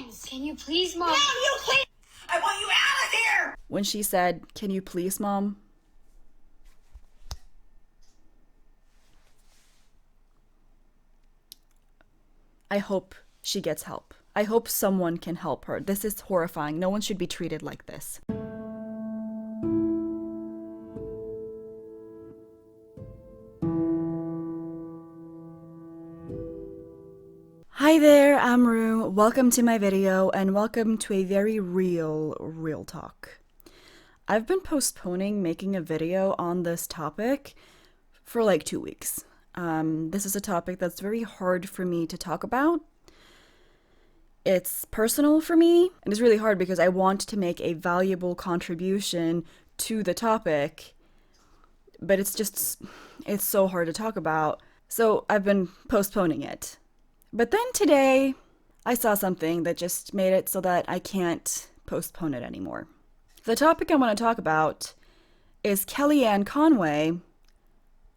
things. Can you please, Mom? No, you please. I want you out of here. When she said, "Can you please, Mom?" I hope she gets help. I hope someone can help her. This is horrifying. No one should be treated like this. Hi there, I'm Roux. Welcome to my video and welcome to a very real talk. I've been postponing making a video on this topic for like 2 weeks. This is a topic that's very hard for me to talk about. It's personal for me, and it's really hard because I want to make a valuable contribution to the topic, but it's so hard to talk about, so I've been postponing it. But then today, I saw something that just made it so that I can't postpone it anymore. The topic I want to talk about is Kellyanne Conway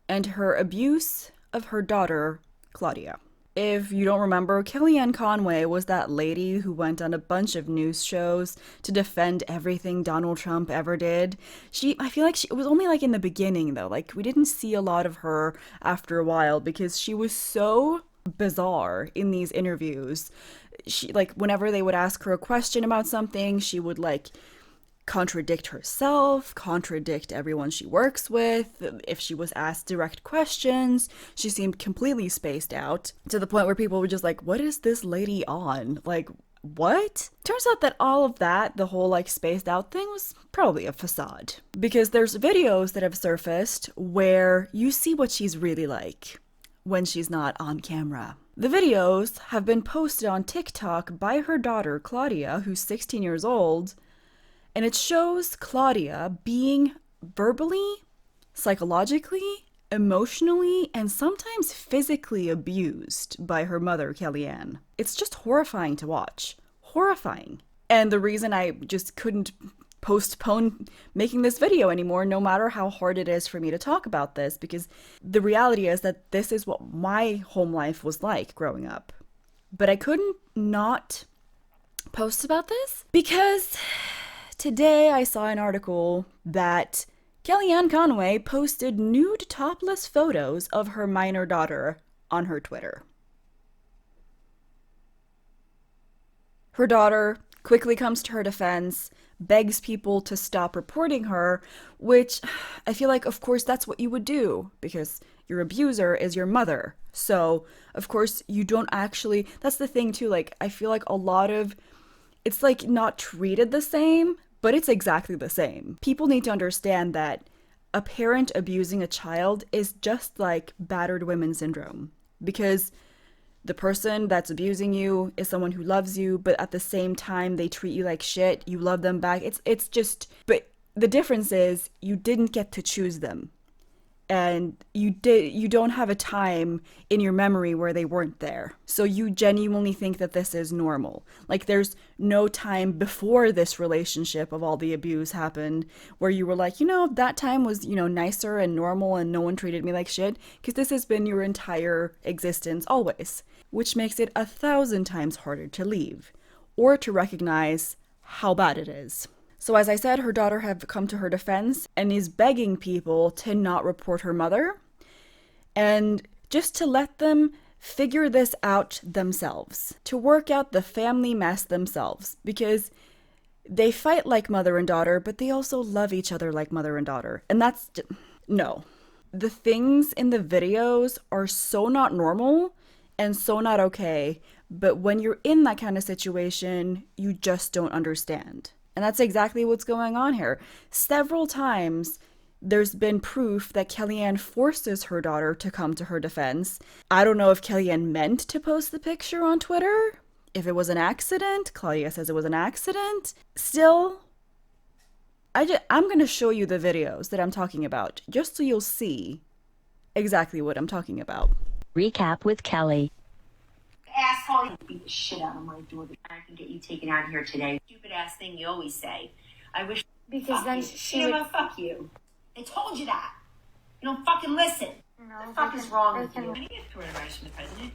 and her abuse of her daughter, Claudia. If you don't remember, Kellyanne Conway was that lady who went on a bunch of news shows to defend everything Donald Trump ever did. I feel like it was only like in the beginning though, like we didn't see a lot of her after a while because she was so bizarre in these interviews. She, like, whenever they would ask her a question about something, she would like contradict herself, contradict everyone she works with. If she was asked direct questions, she seemed completely spaced out to the point where people were just like, what is this lady on? Like, what? Turns out that all of that, the whole like spaced out thing, was probably a facade. Because there's videos that have surfaced where you see what she's really like when she's not on camera. The videos have been posted on TikTok by her daughter, Claudia, who's 16 years old, and it shows Claudia being verbally, psychologically, emotionally, and sometimes physically abused by her mother, Kellyanne. It's just horrifying to watch. Horrifying. And the reason I just couldn't postpone making this video anymore, no matter how hard it is for me to talk about this, because the reality is that this is what my home life was like growing up. But I couldn't not post about this because today I saw an article that Kellyanne Conway posted nude topless photos of her minor daughter on her Twitter. Her daughter quickly comes to her defense, begs people to stop reporting her, which I feel like, of course, that's what you would do because your abuser is your mother. So, of course, you don't actually, that's the thing too, like, I feel like a lot of, it's like not treated the same, but it's exactly the same. People need to understand that a parent abusing a child is just like battered women syndrome, because the person that's abusing you is someone who loves you, but at the same time they treat you like shit. You love them back. It's just, but the difference is you didn't get to choose them. And you don't have a time in your memory where they weren't there. So you genuinely think that this is normal. Like there's no time before this relationship of all the abuse happened where you were like, that time was, nicer and normal and no one treated me like shit. Because this has been your entire existence always. Which makes it 1,000 times harder to leave or to recognize how bad it is. So as I said, her daughter have come to her defense and is begging people to not report her mother and just to let them figure this out themselves, to work out the family mess themselves, because they fight like mother and daughter, but they also love each other like mother and daughter. And that's no. The things in the videos are so not normal and so not okay, but when you're in that kind of situation, you just don't understand. And that's exactly what's going on here. Several times, there's been proof that Kellyanne forces her daughter to come to her defense. I don't know if Kellyanne meant to post the picture on Twitter, if it was an accident. Claudia says it was an accident. Still, I'm going to show you the videos that I'm talking about, just so you'll see exactly what I'm talking about. Recap with Kelly. Asshole, you beat the shit out of my daughter. I can get you taken out of here today. Stupid ass thing you always say. I wish. Because then she would. would. Fuck you. I told you that. You don't fucking listen. No, What the fuck is wrong with you? I didn't get coronavirus from the president.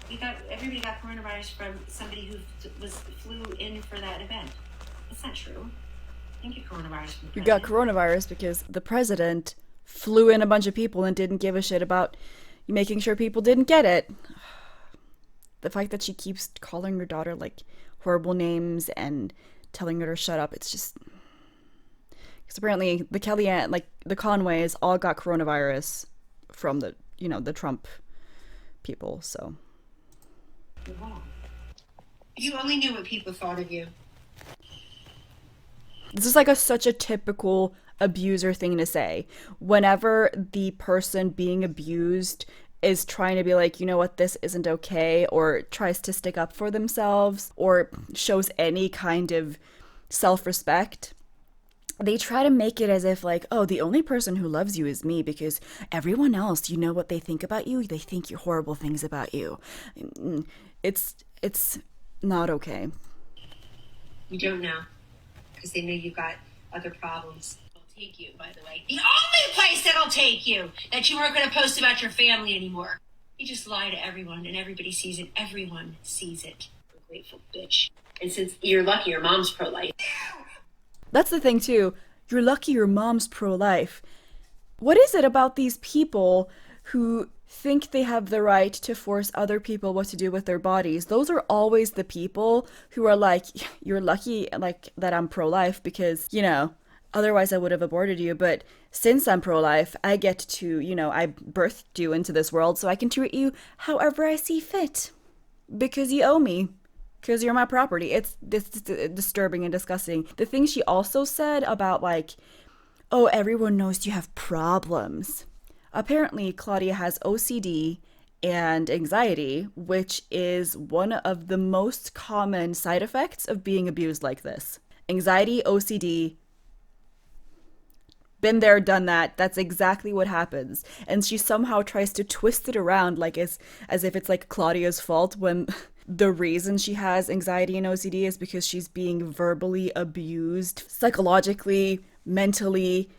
Everybody got coronavirus from somebody who flew in for that event. That's not true. I didn't get coronavirus from the president. You got coronavirus because the president flew in a bunch of people and didn't give a shit about making sure people didn't get it. The fact that she keeps calling her daughter like horrible names and telling her to shut up, it's just... Because apparently the Kellyanne, like the Conways, all got coronavirus from the, the Trump people, so. You're wrong. You only knew what people thought of you. This is like such a typical abuser thing to say. Whenever the person being abused is trying to be like, you know what, this isn't okay, or tries to stick up for themselves, or shows any kind of self-respect, they try to make it as if like, oh, the only person who loves you is me because everyone else, you know what they think about you? They think horrible things about you. It's not okay. You don't know. Because they know you've got other problems. I'll take you, by the way. The only place that'll take you! That you weren't going to post about your family anymore. You just lie to everyone and everybody sees it. Everyone sees it. Ungrateful bitch. And since you're lucky your mom's pro-life. That's the thing too. You're lucky your mom's pro-life. What is it about these people who think they have the right to force other people what to do with their bodies? Those are always the people who are like, you're lucky like that I'm pro-life because, otherwise I would have aborted you. But since I'm pro-life, I get to, I birthed you into this world so I can treat you however I see fit. Because you owe me. Because you're my property. It's disturbing and disgusting. The thing she also said about like, oh, everyone knows you have problems. Apparently, Claudia has OCD and anxiety, which is one of the most common side effects of being abused like this. Anxiety, OCD, been there, done that. That's exactly what happens. And she somehow tries to twist it around like as if it's like Claudia's fault when the reason she has anxiety and OCD is because she's being verbally abused psychologically, mentally,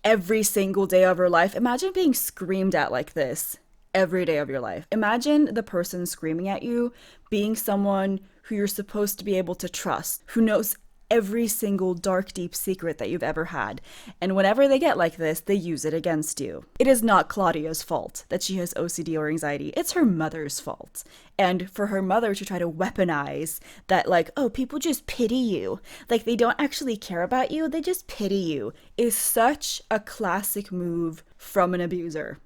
every single day of her life. Imagine being screamed at like this every day of your life. Imagine the person screaming at you being someone who you're supposed to be able to trust, who knows every single dark, deep secret that you've ever had. And whenever they get like this, they use it against you. It is not Claudia's fault that she has OCD or anxiety. It's her mother's fault. And for her mother to try to weaponize that, like, oh, people just pity you. Like, they don't actually care about you. They just pity you, is such a classic move from an abuser.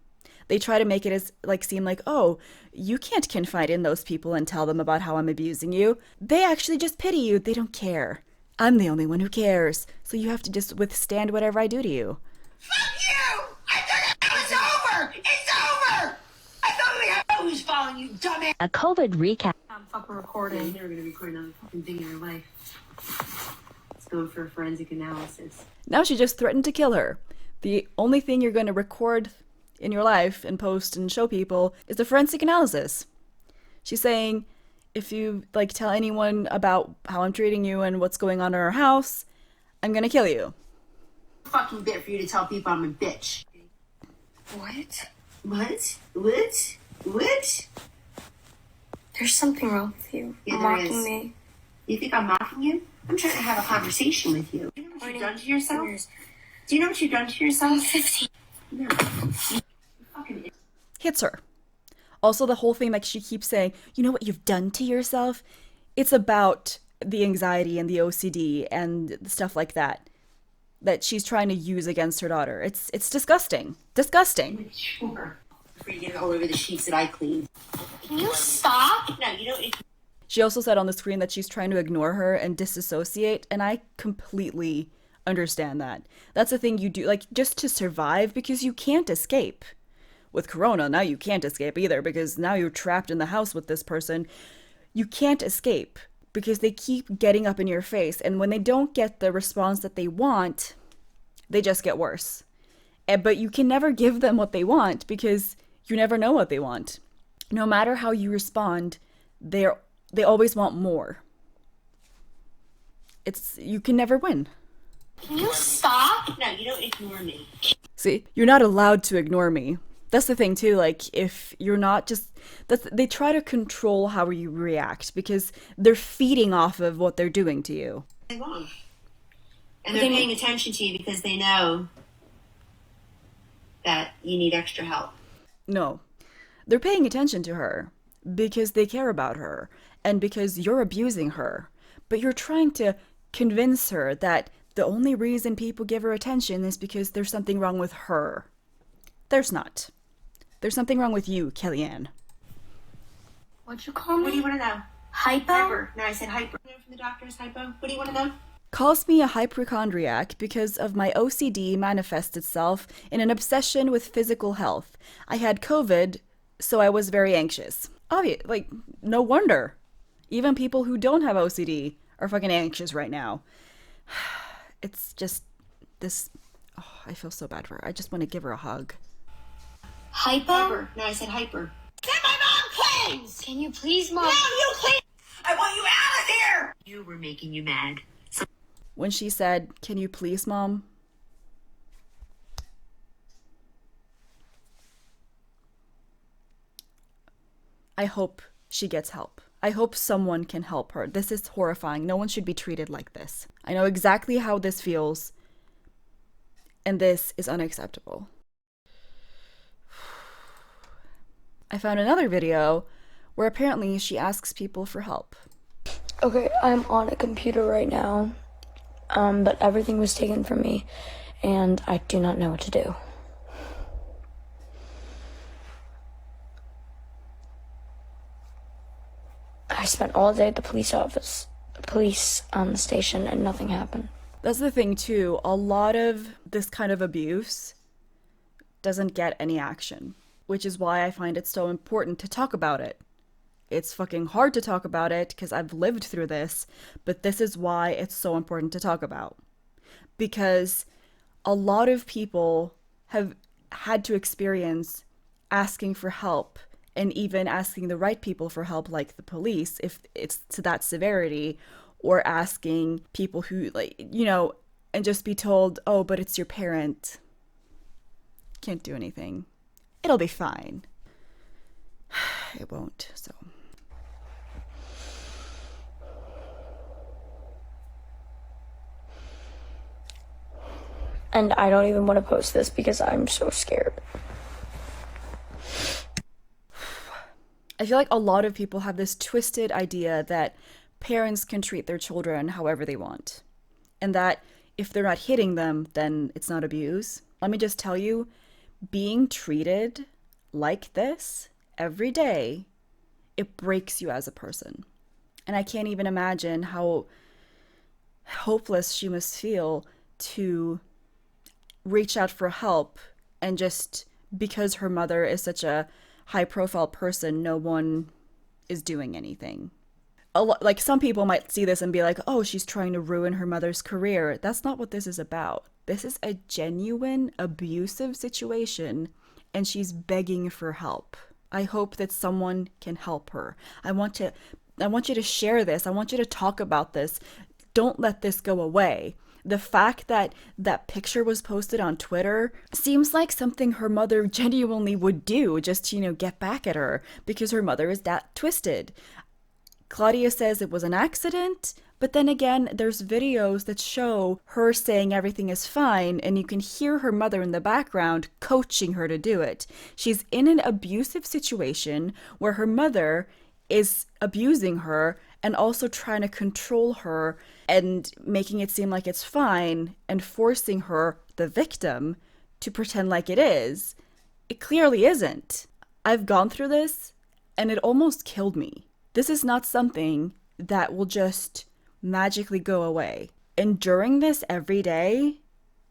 They try to make it as seem like, oh, you can't confide in those people and tell them about how I'm abusing you. They actually just pity you. They don't care. I'm the only one who cares, so you have to just withstand whatever I do to you. Fuck you! I thought it was over! It's over! I thought we had who's following you, dumbass! A COVID recap. I'm fucking recording. You're never gonna record another fucking thing in your life. It's going for a forensic analysis. Now she just threatened to kill her. The only thing you're going to record in your life and post and show people is the forensic analysis. She's saying, if you tell anyone about how I'm treating you and what's going on in our house, I'm gonna kill you. Fucking bit for you to tell people I'm a bitch. What? What? There's something wrong with you. Yeah, You're there mocking is. me. You think I'm mocking you? I'm trying to have a conversation with you. Do you know what you've done to yourself? Do you know what you've done to yourself? I'm 15. No. You fucking... Hits her. Also, the whole thing, she keeps saying, you know what you've done to yourself? It's about the anxiety and the OCD and stuff like that she's trying to use against her daughter. It's disgusting. Disgusting. Sure. Before you get it all over the sheets that I cleaned. Can you stop? No, you don't... She also said on the screen that she's trying to ignore her and disassociate, and I completely understand that. That's the thing you do, just to survive, because you can't escape. With Corona, now you can't escape either, because now you're trapped in the house with this person. You can't escape because they keep getting up in your face, and when they don't get the response that they want, they just get worse. But you can never give them what they want because you never know what they want. No matter how you respond, they always want more. You can never win. Can you stop? No, you don't ignore me. See, you're not allowed to ignore me. That's the thing too, like, if you're not just, they try to control how you react because they're feeding off of what they're doing to you. Wrong. And they're paying attention to you because they know that you need extra help. No, they're paying attention to her because they care about her and because you're abusing her. But you're trying to convince her that the only reason people give her attention is because there's something wrong with her. There's not. There's something wrong with you, Kellyanne. What'd you call me? What do you want to know? Hypo? Hyper. No, I said hyper. From the doctor's hypo. What do you want to know? Calls me a hypochondriac because of my OCD manifests itself in an obsession with physical health. I had COVID, so I was very anxious. Obvious, like, no wonder. Even people who don't have OCD are fucking anxious right now. It's just this. Oh, I feel so bad for her. I just want to give her a hug. Hypo? Hyper. No, I said hyper. Get my mom, please! Can you please, Mom? No, you please! I want you out of here! You were making you mad. When she said, "Can you please, Mom?" I hope she gets help. I hope someone can help her. This is horrifying. No one should be treated like this. I know exactly how this feels, and this is unacceptable. I found another video where apparently she asks people for help. Okay, I'm on a computer right now, but everything was taken from me, and I do not know what to do. I spent all day at the police station, and nothing happened. That's the thing too, a lot of this kind of abuse doesn't get any action, which is why I find it so important to talk about it. It's fucking hard to talk about it because I've lived through this, but this is why it's so important to talk about. Because a lot of people have had to experience asking for help and even asking the right people for help, like the police, if it's to that severity, or asking people who, like, you know, and just be told, oh, but it's your parent. Can't do anything. It'll be fine. It won't, so. And I don't even want to post this because I'm so scared. I feel like a lot of people have this twisted idea that parents can treat their children however they want, and that if they're not hitting them, then it's not abuse. Let me just tell you, being treated like this every day, it breaks you as a person. And I can't even imagine how hopeless she must feel to reach out for help, and just because her mother is such a high profile person, no one is doing anything. Like, some people might see this and be like, oh, she's trying to ruin her mother's career. That's not what this is about. This is a genuine abusive situation, and she's begging for help. I hope that someone can help her. I want you to share this. I want you to talk about this. Don't let this go away. The fact that that picture was posted on Twitter seems like something her mother genuinely would do just to, you know, get back at her, because her mother is that twisted. Claudia says it was an accident, but then again, there's videos that show her saying everything is fine, and you can hear her mother in the background coaching her to do it. She's in an abusive situation where her mother is abusing her and also trying to control her and making it seem like it's fine and forcing her, the victim, to pretend like it is. It clearly isn't. I've gone through this and it almost killed me. This is not something that will just magically go away. Enduring this every day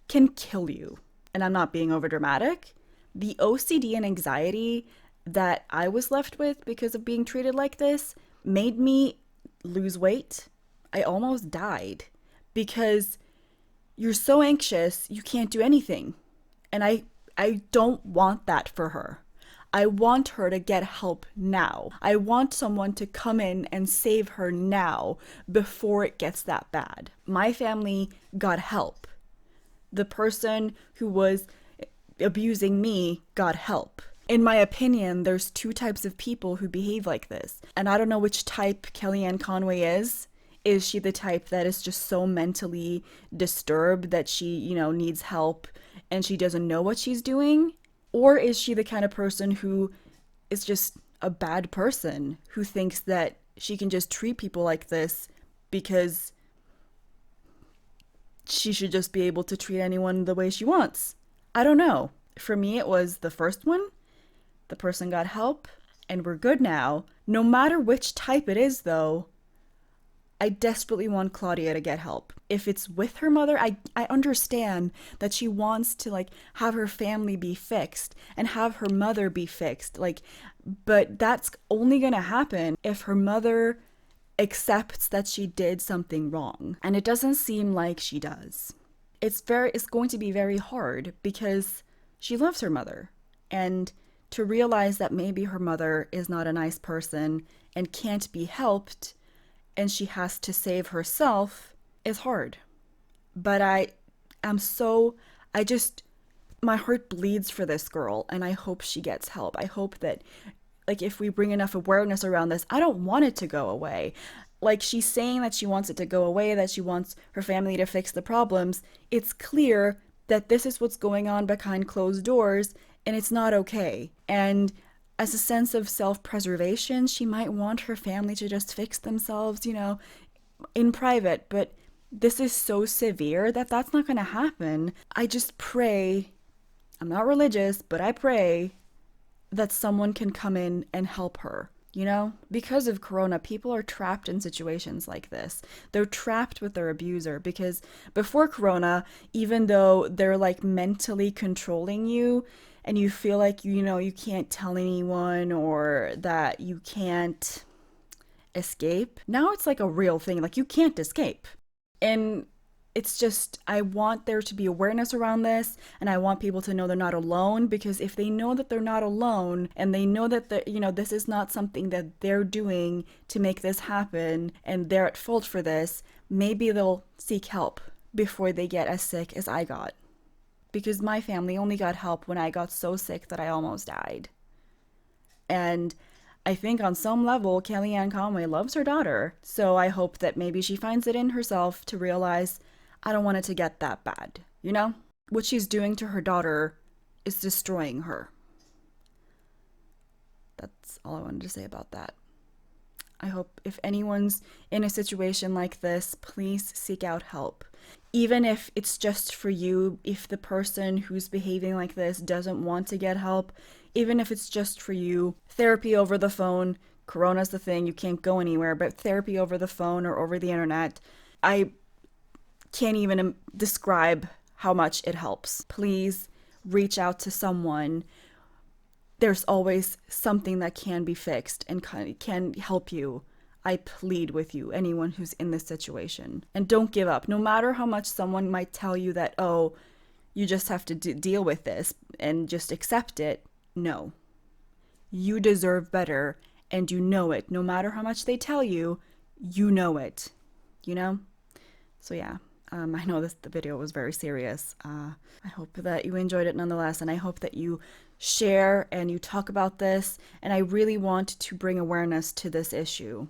can kill you. And I'm not being overdramatic. The OCD and anxiety that I was left with because of being treated like this made me lose weight. I almost died because you're so anxious you can't do anything. And I don't want that for her. I want her to get help now. I want someone to come in and save her now before it gets that bad. My family got help. The person who was abusing me got help. In my opinion, there's two types of people who behave like this. And I don't know which type Kellyanne Conway is. Is she the type that is just so mentally disturbed that she, needs help and she doesn't know what she's doing? Or is she the kind of person who is just a bad person who thinks that she can just treat people like this because she should just be able to treat anyone the way she wants? I don't know. For me, it was the first one. The person got help and we're good now. No matter which type it is, though, I desperately want Claudia to get help. If it's with her mother, I understand that she wants to have her family be fixed and have her mother be fixed. But that's only gonna happen if her mother accepts that she did something wrong. And it doesn't seem like she does. It's going to be very hard because she loves her mother. And to realize that maybe her mother is not a nice person and can't be helped and she has to save herself is hard. But my heart bleeds for this girl and I hope she gets help. I hope that if we bring enough awareness around this, I don't want it to go away. She's saying that she wants it to go away, that she wants her family to fix the problems. It's clear that this is what's going on behind closed doors and it's not okay. And as a sense of self-preservation, she might want her family to just fix themselves, in private. But this is so severe that that's not going to happen. I just pray, I'm not religious, but I pray that someone can come in and help her. Because of Corona, people are trapped in situations like this. They're trapped with their abuser because before Corona, even though they're mentally controlling you and you feel like, you can't tell anyone or that you can't escape, now it's a real thing. You can't escape. And it's just, I want there to be awareness around this, and I want people to know they're not alone, because if they know that they're not alone, and they know that, this is not something that they're doing to make this happen, and they're at fault for this, maybe they'll seek help before they get as sick as I got. Because my family only got help when I got so sick that I almost died. And I think on some level, Kellyanne Conway loves her daughter, so I hope that maybe she finds it in herself to realize, I don't want it to get that bad, What she's doing to her daughter is destroying her. That's all I wanted to say about that. I hope if anyone's in a situation like this, please seek out help. Even if it's just for you, if the person who's behaving like this doesn't want to get help, even if it's just for you, therapy over the phone. Corona's the thing, you can't go anywhere, but therapy over the phone or over the internet, I can't even describe how much it helps. Please reach out to someone. There's always something that can be fixed and can help you. I plead with you, anyone who's in this situation. And don't give up. No matter how much someone might tell you that, oh, you just have to deal with this and just accept it. No. You deserve better, and you know it. No matter how much they tell you, you know it. So yeah. I know the video was very serious. I hope that you enjoyed it nonetheless, and I hope that you share and you talk about this, and I really want to bring awareness to this issue.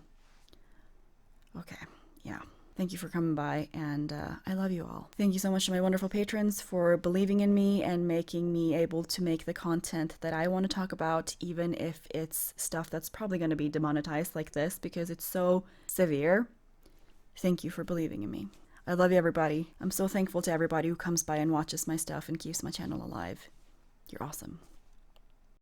Okay, yeah. Thank you for coming by, and I love you all. Thank you so much to my wonderful patrons for believing in me and making me able to make the content that I want to talk about, even if it's stuff that's probably going to be demonetized like this because it's so severe. Thank you for believing in me. I love you, everybody. I'm so thankful to everybody who comes by and watches my stuff and keeps my channel alive. You're awesome.